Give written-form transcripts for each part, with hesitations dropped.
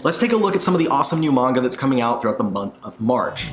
Let's take a look at some of the awesome new manga that's coming out throughout the month of March.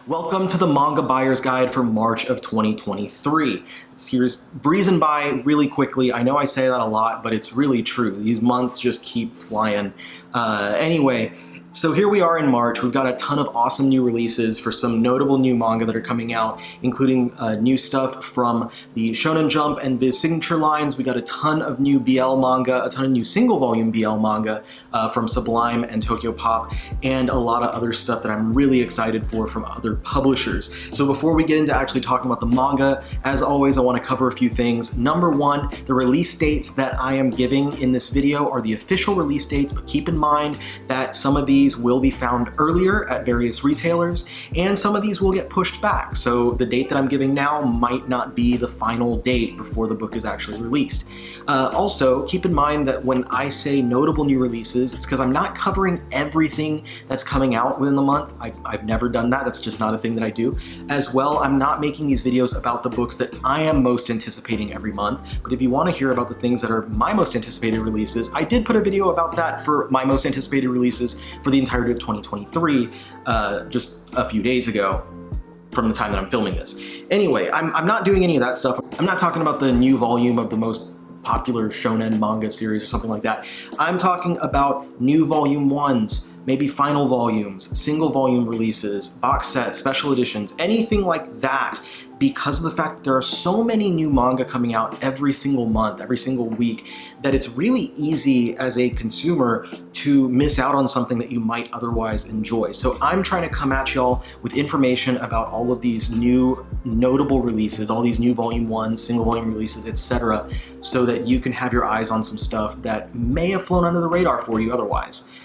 Welcome to the Manga Buyer's Guide for March of 2023. This year's breezing by really quickly. I know I say that a lot, but it's really true. These months just keep flying. Anyway, so here we are in March. We've got a ton of awesome new releases for some notable new manga that are coming out, including new stuff from the Shonen Jump and Viz Signature lines. We got a ton of new BL manga, a ton of new single volume BL manga from Sublime and Tokyo Pop, and a lot of other stuff that I'm really excited for from other publishers. So before we get into actually talking about the manga, as always, I want to cover a few things. Number one, the release dates that I am giving in this video are the official release dates, but keep in mind that some of these will be found earlier at various retailers, and some of these will get pushed back. So the date that I'm giving now might not be the final date before the book is actually released. Also, keep in mind that when I say notable new releases, it's because I'm not covering everything that's coming out within the month. I've never done that. That's just not a thing that I do. As well, I'm not making these videos about the books that I am most anticipating every month. But if you want to hear about the things that are my most anticipated releases, I did put a video about that for my most anticipated releases for the entirety of 2023 just a few days ago from the time that I'm filming this. Anyway, I'm not doing any of that stuff. I'm not talking about the new volume of the most popular shonen manga series or something like that. I'm talking about new volume ones, maybe final volumes, single volume releases, box sets, special editions, anything like that, because of the fact that there are so many new manga coming out every single month, every single week, that it's really easy as a consumer to miss out on something that you might otherwise enjoy. So I'm trying to come at y'all with information about all of these new notable releases, all these new volume ones, single volume releases, etc., so that you can have your eyes on some stuff that may have flown under the radar for you otherwise.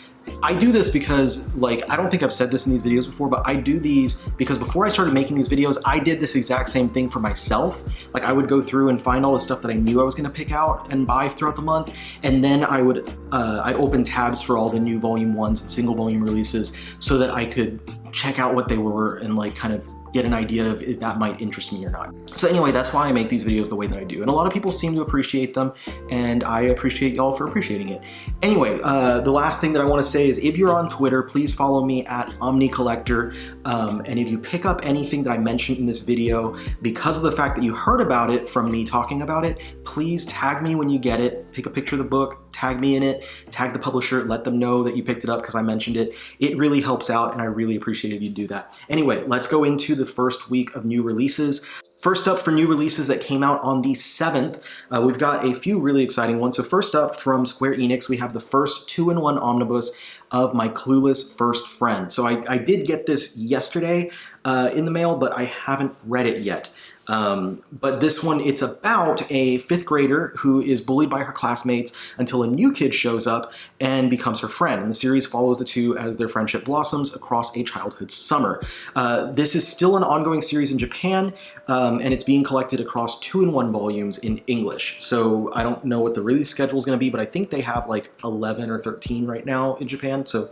I do this because, I don't think I've said this in these videos before, but I do these because before I started making these videos, I did this exact same thing for myself. I would go through and find all the stuff that I knew I was going to pick out and buy throughout the month, and then I'd open tabs for all the new volume ones and single volume releases so that I could check out what they were and kind of get an idea of if that might interest me or not. So anyway, that's why I make these videos the way that I do. And a lot of people seem to appreciate them, and I appreciate y'all for appreciating it. Anyway, the last thing that I wanna say is if you're on Twitter, please follow me at OmniCollector. And if you pick up anything that I mentioned in this video, because of the fact that you heard about it from me talking about it, please tag me when you get it. Take a picture of the book, tag me in it, tag the publisher, let them know that you picked it up because I mentioned it. It really helps out, and I really appreciate if you do that. Anyway, let's go into the first week of new releases. First up, for new releases that came out on the 7th, we've got a few really exciting ones. So first up, from Square Enix, we have the first 2-in-1 omnibus of My Clueless First Friend. So I did get this yesterday in the mail, but I haven't read it yet. But this one, it's about a 5th grader who is bullied by her classmates until a new kid shows up and becomes her friend. And the series follows the two as their friendship blossoms across a childhood summer. This is still an ongoing series in Japan, and it's being collected across 2-in-1 volumes in English. So I don't know what the release schedule is going to be, but I think they have 11 or 13 right now in Japan. So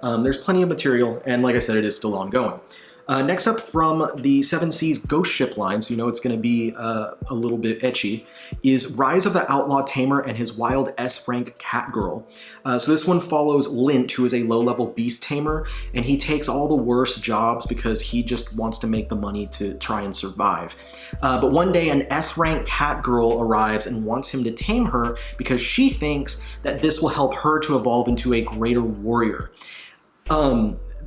there's plenty of material, and like I said, it is still ongoing. Next up, from the Seven Seas Ghost Ship line, so you know it's going to be a little bit ecchi, is Rise of the Outlaw Tamer and his wild S-rank cat girl. So this one follows Lint, who is a low-level beast tamer, and he takes all the worst jobs because he just wants to make the money to try and survive. But one day, an S-rank cat girl arrives and wants him to tame her because she thinks that this will help her to evolve into a greater warrior.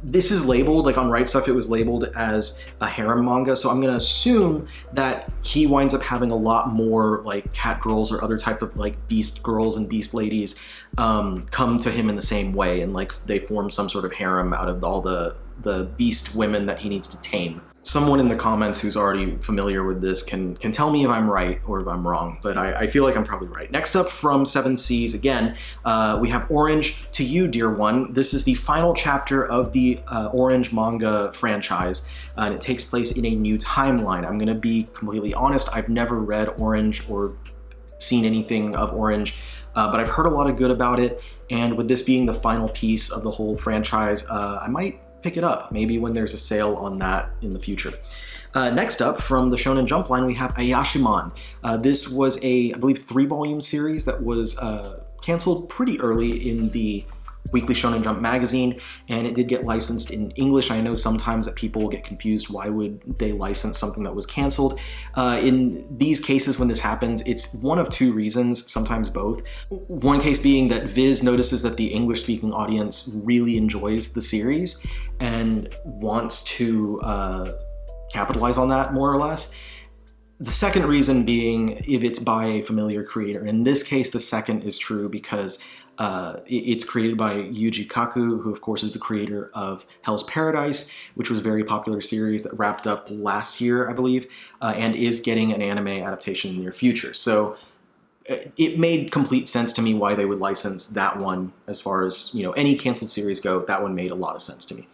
This is labeled, on Right Stuff, it was labeled as a harem manga, so I'm gonna assume that he winds up having a lot more cat girls or other type of beast girls and beast ladies come to him in the same way, and they form some sort of harem out of all the beast women that he needs to tame. Someone in the comments who's already familiar with this can tell me if I'm right or if I'm wrong, but I feel like I'm probably right. Next up, from Seven Seas, again, we have Orange to You, Dear One. This is the final chapter of the Orange manga franchise, and it takes place in a new timeline. I'm gonna be completely honest, I've never read Orange or seen anything of Orange, but I've heard a lot of good about it, and with this being the final piece of the whole franchise, I might pick it up, maybe when there's a sale on that in the future. Next up, from the Shonen Jump line, we have Ayashiman. This was I believe, 3-volume series that was canceled pretty early in the Weekly Shonen Jump magazine, and it did get licensed in English. I know sometimes that people get confused, why would they license something that was canceled? In these cases when this happens, it's one of 2 reasons, sometimes both. One case being that Viz notices that the English-speaking audience really enjoys the series and wants to capitalize on that, more or less. The second reason being if it's by a familiar creator. In this case, the second is true because it's created by Yuji Kaku, who of course is the creator of Hell's Paradise, which was a very popular series that wrapped up last year, I believe, and is getting an anime adaptation in the near future. So it made complete sense to me why they would license that one. As far as, you know, any canceled series go, that one made a lot of sense to me.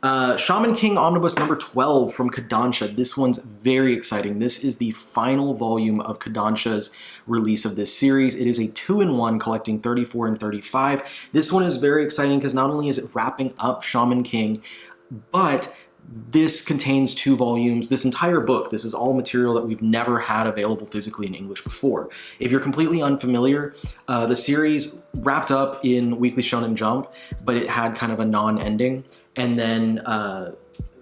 Shaman King Omnibus number 12 from Kodansha. This one's very exciting. This is the final volume of Kodansha's release of this series. It is a 2-in-1 collecting 34 and 35. This one is very exciting because not only is it wrapping up Shaman King, but this contains 2 volumes. This entire book, this is all material that we've never had available physically in English before. If you're completely unfamiliar, the series wrapped up in Weekly Shonen Jump, but it had kind of a non-ending. And then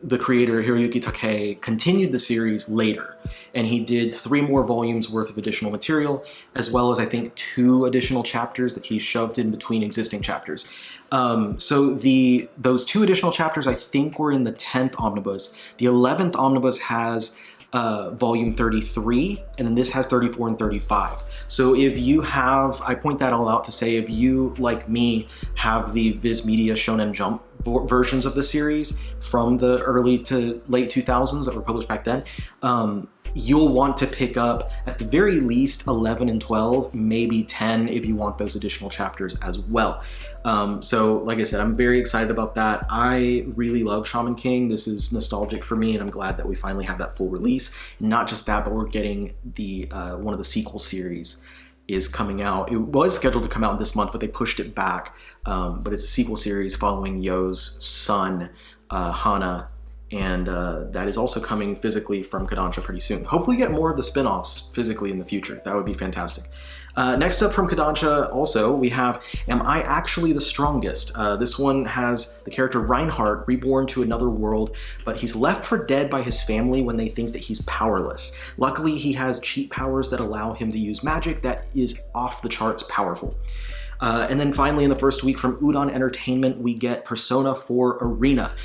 the creator, Hiroyuki Takei, continued the series later. And he did 3 more volumes worth of additional material, as well as I think 2 additional chapters that he shoved in between existing chapters. So those 2 additional chapters I think were in the 10th omnibus. The 11th omnibus has volume 33, and then this has 34 and 35. So if you have, I point that all out to say, if you, like me, have the Viz Media Shonen Jump versions of the series from the early to late 2000s that were published back then, you'll want to pick up at the very least 11 and 12, maybe 10 if you want those additional chapters as well. So like I said, I'm very excited about that. I really love Shaman King. This is nostalgic for me, and I'm glad that we finally have that full release. Not just that, but we're getting the one of the sequel series is coming out. It was scheduled to come out this month, but they pushed it back. But it's a sequel series following Yo's son, Hana, and that is also coming physically from Kodansha pretty soon. Hopefully get more of the spin-offs physically in the future. That would be fantastic. Next up from Kodansha also, we have Am I Actually the Strongest? This one has the character Reinhardt reborn to another world, but he's left for dead by his family when they think that he's powerless. Luckily, he has cheat powers that allow him to use magic that is off the charts powerful. And then finally, in the first week from Udon Entertainment, we get Persona 4 Arena.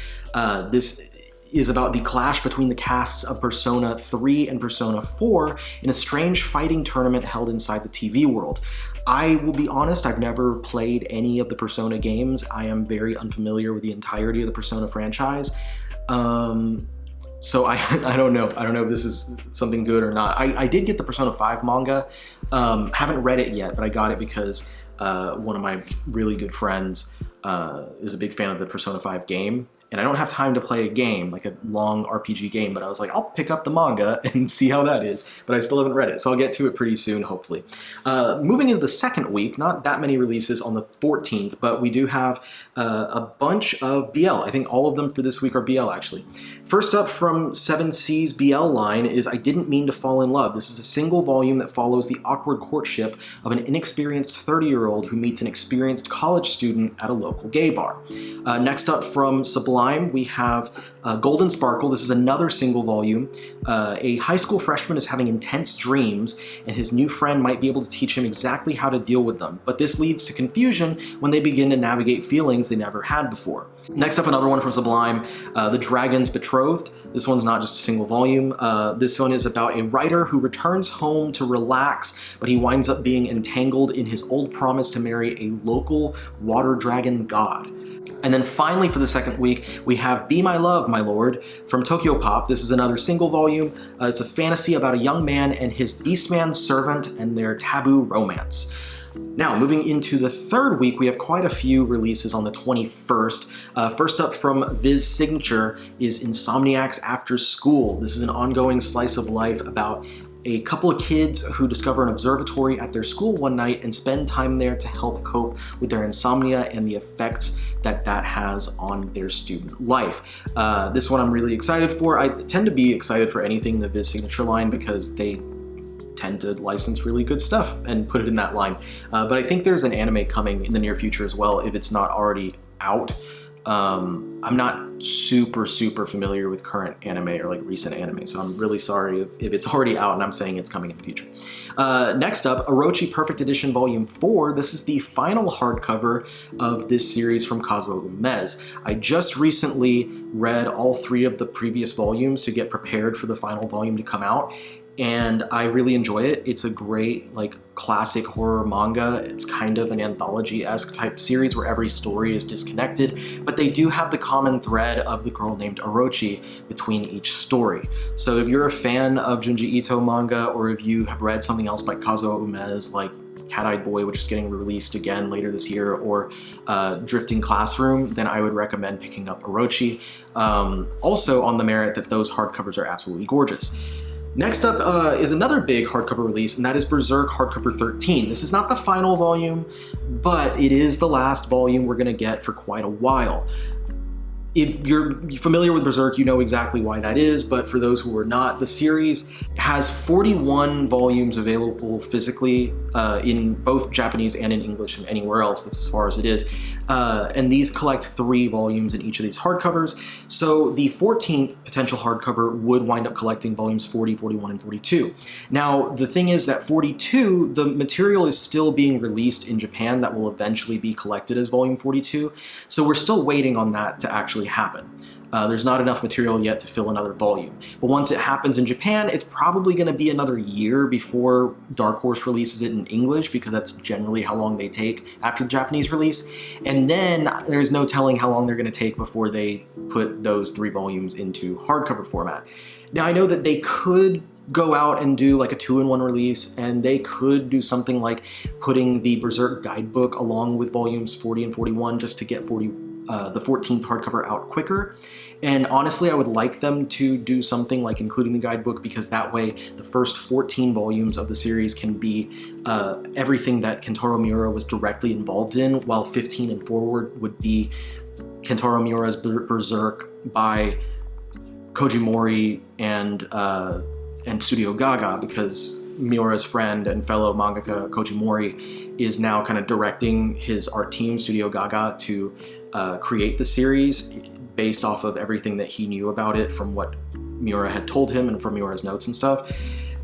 This is about the clash between the casts of Persona 3 and Persona 4 in a strange fighting tournament held inside the TV world. I will be honest, I've never played any of the Persona games. I am very unfamiliar with the entirety of the Persona franchise. So I don't know. I don't know if this is something good or not. I did get the Persona 5 manga. Haven't read it yet, but I got it because one of my really good friends is a big fan of the Persona 5 game. And I don't have time to play a game, like a long RPG game, but I was like, I'll pick up the manga and see how that is. But I still haven't read it, so I'll get to it pretty soon, hopefully. Moving into the second week, not that many releases on the 14th, but we do have a bunch of BL. I think all of them for this week are BL, actually. First up from 7 C's BL line is I Didn't Mean to Fall in Love. This is a single volume that follows the awkward courtship of an inexperienced 30-year-old who meets an experienced college student at a local gay bar. Next up from Sublime, we have Golden Sparkle. This is another single volume. A high school freshman is having intense dreams, and his new friend might be able to teach him exactly how to deal with them. But this leads to confusion when they begin to navigate feelings they never had before. Next up, another one from Sublime, The Dragon's Betrothed. This one's not just a single volume. This one is about a writer who returns home to relax, but he winds up being entangled in his old promise to marry a local water dragon god. And then finally for the second week, we have Be My Love, My Lord from Tokyo Pop. This is another single volume. It's a fantasy about a young man and his beastman servant and their taboo romance. Now, moving into the third week, we have quite a few releases on the 21st. First up from Viz Signature is Insomniac's After School. This is an ongoing slice of life about a couple of kids who discover an observatory at their school one night and spend time there to help cope with their insomnia and the effects that that has on their student life. This one I'm really excited for. I tend to be excited for anything in the Viz Signature line because they tend to license really good stuff and put it in that line. But I think there's an anime coming in the near future as well, if it's not already out. I'm not super familiar with current anime or like recent anime, so I'm really sorry if it's already out and I'm saying it's coming in the future. Next up, Orochi Perfect Edition Volume 4. This is the final hardcover of this series from Kazuo Umez. I just recently read all 3 of the previous volumes to get prepared for the final volume to come out, and I really enjoy it. It's a great, like, classic horror manga. It's kind of an anthology-esque type series where every story is disconnected, but they do have the common thread of the girl named Orochi between each story. So if you're a fan of Junji Ito manga, or if you have read something else by Kazuo Umez, like Cat-Eyed Boy, which is getting released again later this year, or Drifting Classroom, then I would recommend picking up Orochi. Also on the merit that those hardcovers are absolutely gorgeous. Next up is another big hardcover release, and that is Berserk Hardcover 13. This is not the final volume, but it is the last volume we're going to get for quite a while. If you're familiar with Berserk, you know exactly why that is, but for those who are not, the series has 41 volumes available physically in both Japanese and in English and anywhere else. That's as far as it is. And these collect 3 volumes in each of these hardcovers. So the 14th potential hardcover would wind up collecting volumes 40, 41, and 42. Now, the thing is that 42, the material is still being released in Japan that will eventually be collected as volume 42. So we're still waiting on that to actually happen. There's not enough material yet to fill another volume. But once it happens in Japan, it's probably going to be another year before Dark Horse releases it in English, because that's generally how long they take after the Japanese release. And then there's no telling how long they're going to take before they put those 3 volumes into hardcover format. Now, I know that they could go out and do like a 2-in-1 release, and they could do something like putting the Berserk guidebook along with volumes 40 and 41 just to get the 14th hardcover out quicker. And honestly, I would like them to do something like including the guidebook, because that way the first 14 volumes of the series can be everything that Kentaro Miura was directly involved in, while 15 and forward would be Kentaro Miura's Berserk by Koji Mori and Studio Gaga, because Miura's friend and fellow mangaka Koji Mori is now kind of directing his art team, Studio Gaga, to create the series based off of everything that he knew about it from what Miura had told him and from Miura's notes and stuff.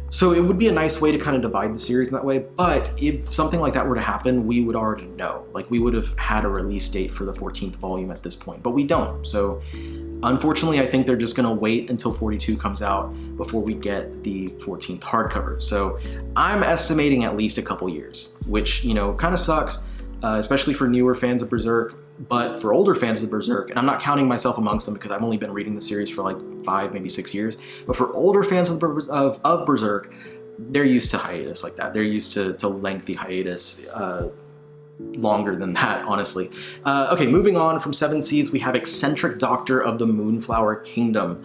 So it would be a nice way to kind of divide the series in that way, but if something like that were to happen, we would already know. Like, we would have had a release date for the 14th volume at this point, but we don't. So unfortunately, I think they're just gonna wait until 42 comes out before we get the 14th hardcover. So I'm estimating at least a couple years, which, you know, kind of sucks, especially for newer fans of Berserk. But for older fans of Berserk, and I'm not counting myself amongst them because I've only been reading the series for like 5, maybe 6 years, but for older fans of Berserk, they're used to hiatus like that. They're used to lengthy hiatus, longer than that, honestly. Okay, moving on from Seven Seas, we have Eccentric Doctor of the Moonflower Kingdom.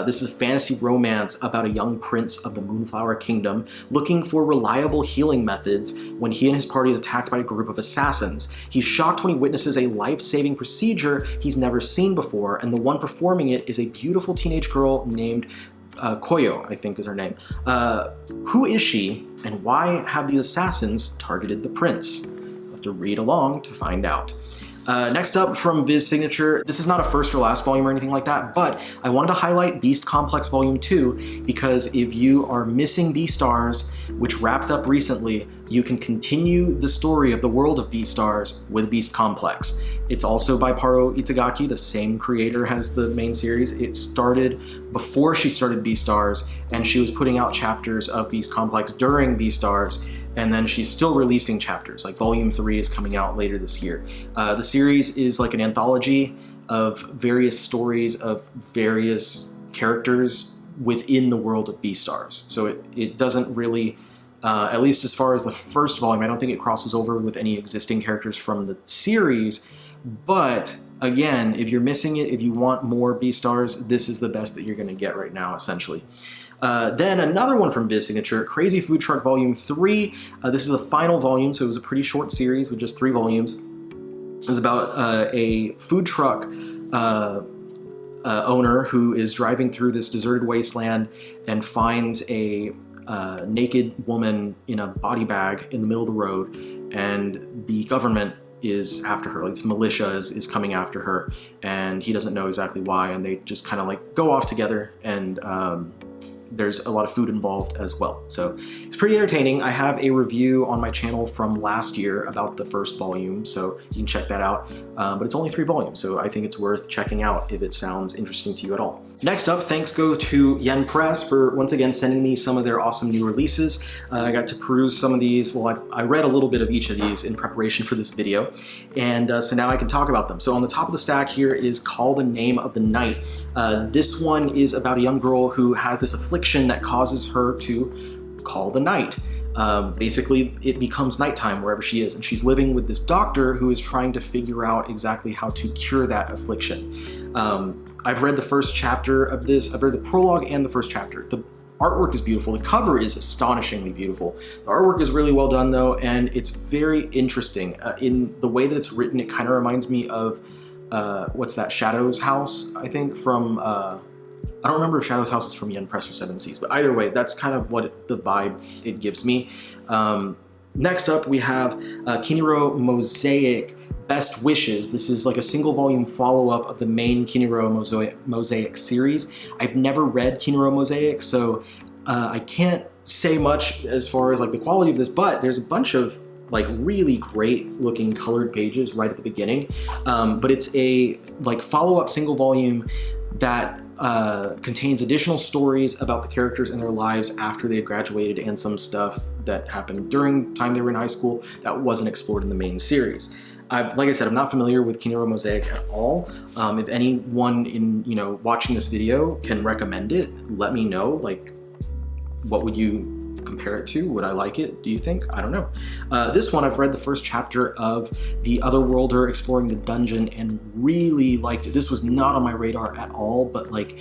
This is a fantasy romance about a young prince of the Moonflower Kingdom looking for reliable healing methods when he and his party is attacked by a group of assassins. He's shocked when he witnesses a life-saving procedure he's never seen before, and the one performing it is a beautiful teenage girl named Koyo, I think is her name. Who is she, and why have the assassins targeted the prince? To read along to find out. Next up from Viz Signature, this is not a first or last volume or anything like that, but I wanted to highlight Beast Complex Volume 2 because if you are missing Beastars, which wrapped up recently, you can continue the story of the world of Beastars with Beast Complex. It's also by Paro Itagaki, the same creator as the main series. It started before she started Beastars, and she was putting out chapters of Beast Complex during Beastars, and then she's still releasing chapters. Like Volume 3 is coming out later this year. The series is like an anthology of various stories of various characters within the world of Beastars. So it doesn't really, at least as far as the first volume, I don't think it crosses over with any existing characters from the series, but again, if you're missing it, if you want more Beastars, this is the best that you're going to get right now, essentially. Then another one from Viz Signature, Crazy Food Truck Volume 3. This is the final volume, so it was a pretty short series with just 3 volumes. It was about a food truck owner who is driving through this deserted wasteland and finds a naked woman in a body bag in the middle of the road, and the government is after her. Like, this militia is coming after her, and he doesn't know exactly why, and they just kind of like go off together, and there's a lot of food involved as well. So it's pretty entertaining. I have a review on my channel from last year about the first volume, so you can check that out. But it's only 3 volumes, so I think it's worth checking out if it sounds interesting to you at all. Next up, thanks go to Yen Press for once again sending me some of their awesome new releases. I got to peruse some of these. Well, I read a little bit of each of these in preparation for this video, and so now I can talk about them. So on the top of the stack here is Call the Name of the Night. This one is about a young girl who has this affliction that causes her to call the night. Basically, it becomes nighttime wherever she is, and she's living with this doctor who is trying to figure out exactly how to cure that affliction. I've read the first chapter of this. I've read the prologue and the first chapter. The artwork is beautiful. The cover is astonishingly beautiful. The artwork is really well done though, and it's very interesting. In the way that it's written, it kind of reminds me of, what's that, Shadow's House, I think, from, I don't remember if Shadow's House is from Yen Press or Seven Seas, but either way, that's kind of what the vibe it gives me. Next up, we have Kiniro Mosaic Best Wishes. This is like a single volume follow-up of the main Kiniro Mosaic series. I've never read Kiniro Mosaic, so I can't say much as far as like the quality of this, but there's a bunch of like really great looking colored pages right at the beginning. But it's a like follow-up single volume that contains additional stories about the characters and their lives after they had graduated, and some stuff that happened during the time they were in high school that wasn't explored in the main series. Like I said, I'm not familiar with Kiniro Mosaic at all. If anyone in watching this video can recommend it, let me know. Like, what would you compare it to? Would I like it, do you think? I don't know. This one, I've read the first chapter of The Otherworlder Exploring the Dungeon and really liked it. This was not on my radar at all, but like,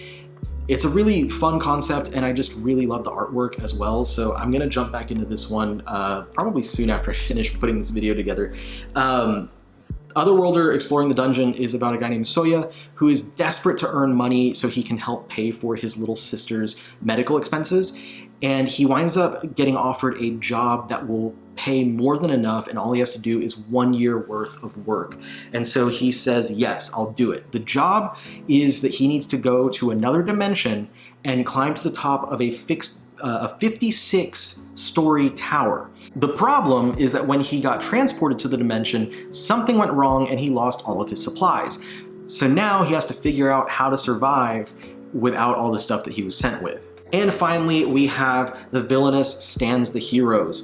it's a really fun concept, and I just really love the artwork as well. So I'm gonna jump back into this one probably soon after I finish putting this video together. Otherworlder Exploring the Dungeon is about a guy named Soya who is desperate to earn money so he can help pay for his little sister's medical expenses. And he winds up getting offered a job that will pay more than enough, and all he has to do is 1 year worth of work. And so he says, yes, I'll do it. The job is that he needs to go to another dimension and climb to the top of a 56-story tower. The problem is that when he got transported to the dimension, something went wrong and he lost all of his supplies. So now he has to figure out how to survive without all the stuff that he was sent with. And finally, we have the villainous Stands the Heroes,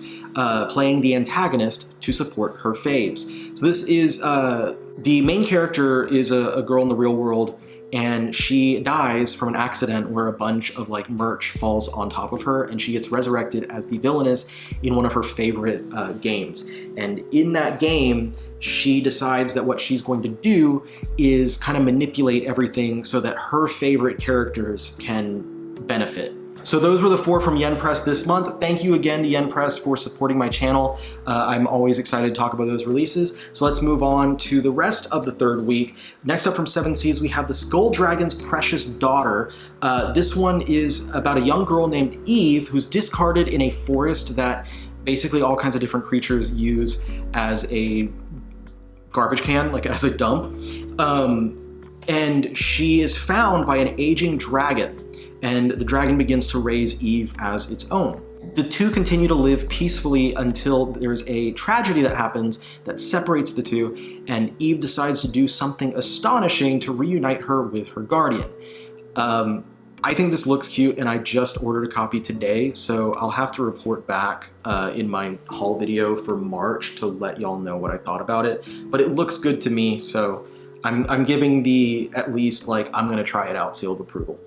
playing the antagonist to support her faves. So this is, the main character is a girl in the real world, and she dies from an accident where a bunch of like merch falls on top of her, and she gets resurrected as the villainess in one of her favorite games. And in that game, she decides that what she's going to do is kind of manipulate everything so that her favorite characters can benefit. So those were the 4 from Yen Press this month. Thank you again to Yen Press for supporting my channel. I'm always excited to talk about those releases. So let's move on to the rest of the 3rd week. Next up from Seven Seas, we have The Skull Dragon's Precious Daughter. This one is about a young girl named Eve who's discarded in a forest that basically all kinds of different creatures use as a garbage can, like as a dump. And she is found by an aging dragon, and the dragon begins to raise Eve as its own. The two continue to live peacefully until there's a tragedy that happens that separates the two, and Eve decides to do something astonishing to reunite her with her guardian. I think this looks cute, and I just ordered a copy today, so I'll have to report back in my haul video for March to let y'all know what I thought about it. But it looks good to me, so I'm giving the at least like I'm gonna try it out seal of approval.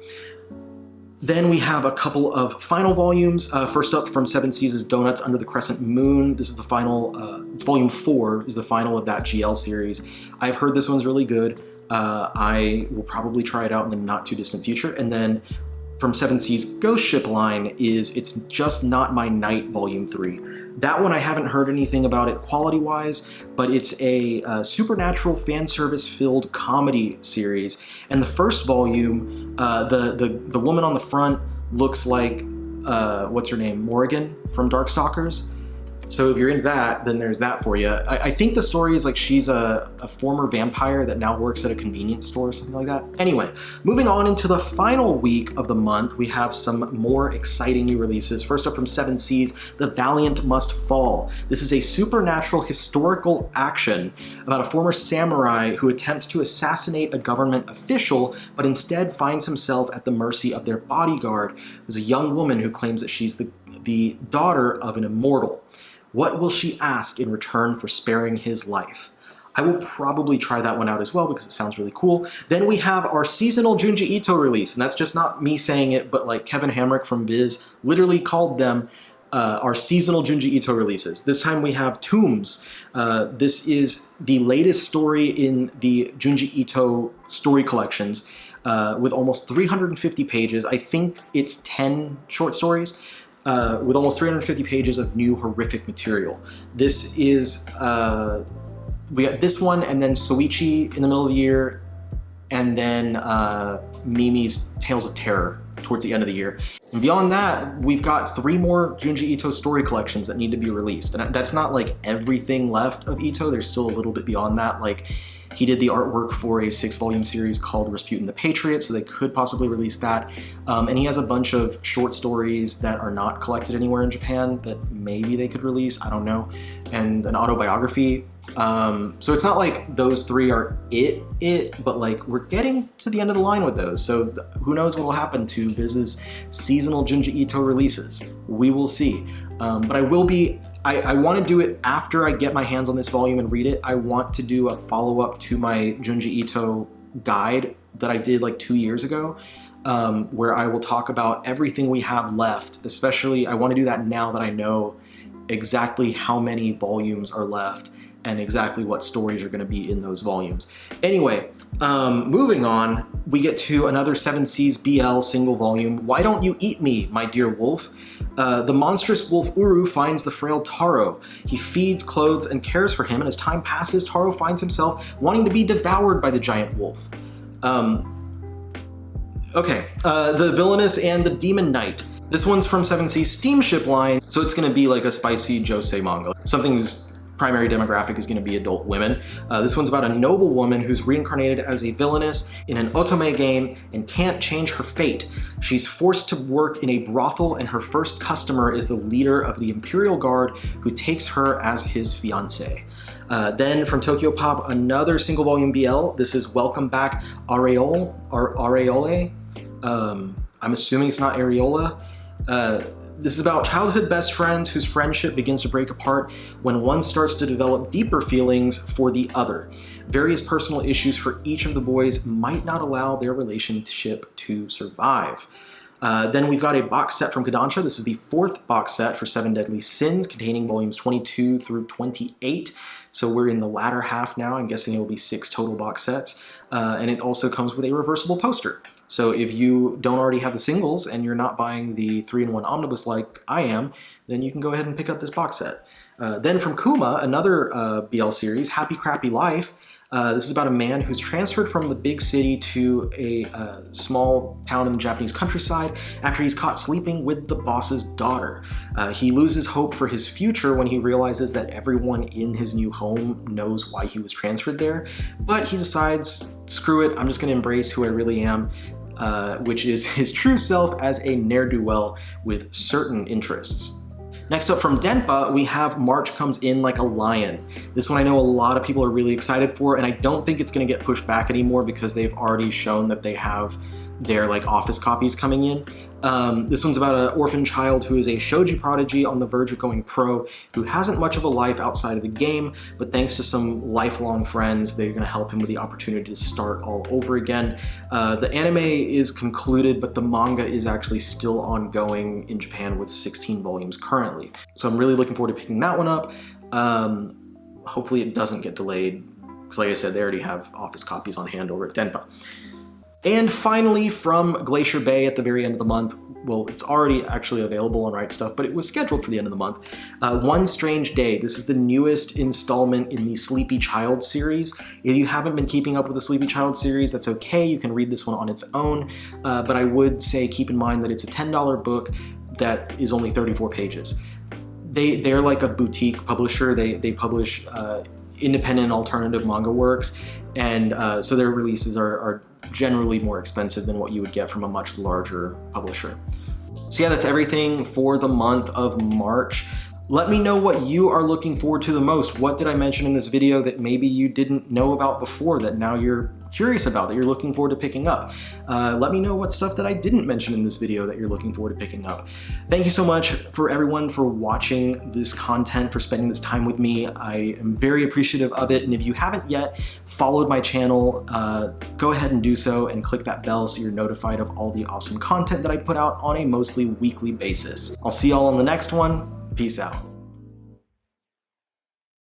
Then we have a couple of final volumes. First up from Seven Seas' Donuts Under the Crescent Moon. This is the final, it's volume 4, is the final of that GL series. I've heard this one's really good. I will probably try it out in the not too distant future. And then from 7 Seas Ghost Ship line is It's Just Not My Night Volume 3. That one I haven't heard anything about it quality-wise, but it's a supernatural fan service-filled comedy series. And the first volume, the woman on the front looks like what's her name, Morrigan from Darkstalkers. So if you're into that, then there's that for you. I think the story is like she's a former vampire that now works at a convenience store or something like that. Anyway, moving on into the final week of the month, we have some more exciting new releases. First up from 7 Seas, The Valiant Must Fall. This is a supernatural historical action about a former samurai who attempts to assassinate a government official, but instead finds himself at the mercy of their bodyguard, who's a young woman who claims that she's the daughter of an immortal. What will she ask in return for sparing his life? I will probably try that one out as well because it sounds really cool. Then we have our seasonal Junji Ito release, and that's just not me saying it, but like Kevin Hamrick from Viz literally called them our seasonal Junji Ito releases. This time we have Tombs. This is the latest story in the Junji Ito story collections with almost 350 pages. I think it's 10 short stories. With almost 350 pages of new horrific material. This is, we got this one, and then Soichi in the middle of the year, and then Mimi's Tales of Terror towards the end of the year. And beyond that, we've got 3 more Junji Ito story collections that need to be released. And that's not like everything left of Ito, there's still a little bit beyond that. Like, he did the artwork for a 6-volume series called Rasputin the Patriot, so they could possibly release that. And he has a bunch of short stories that are not collected anywhere in Japan that maybe they could release, I don't know. And an autobiography. So it's not like those 3 are it, but like we're getting to the end of the line with those. So who knows what will happen to Viz's seasonal Junji Ito releases. We will see. But I want to do it after I get my hands on this volume and read it. I want to do a follow-up to my Junji Ito guide that I did like 2 years ago, where I will talk about everything we have left. Especially, I want to do that now that I know exactly how many volumes are left and exactly what stories are going to be in those volumes. Anyway, moving on, we get to another 7 Seas BL single volume, Why Don't You Eat Me, My Dear Wolf? The monstrous wolf Uru finds the frail Taro. He feeds, clothes, and cares for him, and as time passes, Taro finds himself wanting to be devoured by the giant wolf. The Villainous and the Demon Knight. This one's from 7 Seas Steamship line, so it's going to be like a spicy josei manga. Something whose primary demographic is going to be adult women. This one's about a noble woman who's reincarnated as a villainess in an otome game and can't change her fate. She's forced to work in a brothel, and her first customer is the leader of the Imperial Guard who takes her as his fiancé. Then from Tokyo Pop, another single volume BL. This is Welcome Back Areole. I'm assuming it's not Areola. This is about childhood best friends whose friendship begins to break apart when one starts to develop deeper feelings for the other. Various personal issues for each of the boys might not allow their relationship to survive. Then we've got a box set from Kodansha. This is the 4th box set for 7 Deadly Sins, containing volumes 22 through 28. So we're in the latter half now. I'm guessing it will be 6 total box sets. And it also comes with a reversible poster. So if you don't already have the singles and you're not buying the 3-in-1 omnibus like I am, then you can go ahead and pick up this box set. Then from Kuma, another BL series, Happy Crappy Life. This is about a man who's transferred from the big city to a small town in the Japanese countryside after he's caught sleeping with the boss's daughter. He loses hope for his future when he realizes that everyone in his new home knows why he was transferred there, but he decides, screw it, I'm just going to embrace who I really am, which is his true self as a ne'er-do-well with certain interests. Next up from Denpa, we have March Comes In Like a Lion. This one I know a lot of people are really excited for, and I don't think it's going to get pushed back anymore because they've already shown that they have their like office copies coming in. This one's about an orphan child who is a shogi prodigy on the verge of going pro, who hasn't much of a life outside of the game, but thanks to some lifelong friends, they're going to help him with the opportunity to start all over again. The anime is concluded, but the manga is actually still ongoing in Japan with 16 volumes currently. So I'm really looking forward to picking that one up. Hopefully it doesn't get delayed. because like I said, they already have office copies on hand over at Denpa. And finally, from Glacier Bay at the very end of the month, well, it's already actually available on Right Stuff, but it was scheduled for the end of the month. One Strange Day. This is the newest installment in the Sleepy Child series. If you haven't been keeping up with the Sleepy Child series, that's okay. You can read this one on its own, but I would say keep in mind that it's a $10 book that is only 34 pages. They're like a boutique publisher. They publish independent alternative manga works, and so their releases are generally more expensive than what you would get from a much larger publisher. So yeah, that's everything for the month of March. Let me know what you are looking forward to the most. What did I mention in this video that maybe you didn't know about before that now you're curious about, that you're looking forward to picking up? Let me know what stuff that I didn't mention in this video that you're looking forward to picking up. Thank you so much for everyone for watching this content, for spending this time with me. I am very appreciative of it, and if you haven't yet followed my channel, go ahead and do so and click that bell so you're notified of all the awesome content that I put out on a mostly weekly basis. I'll see y'all on the next one. Peace out.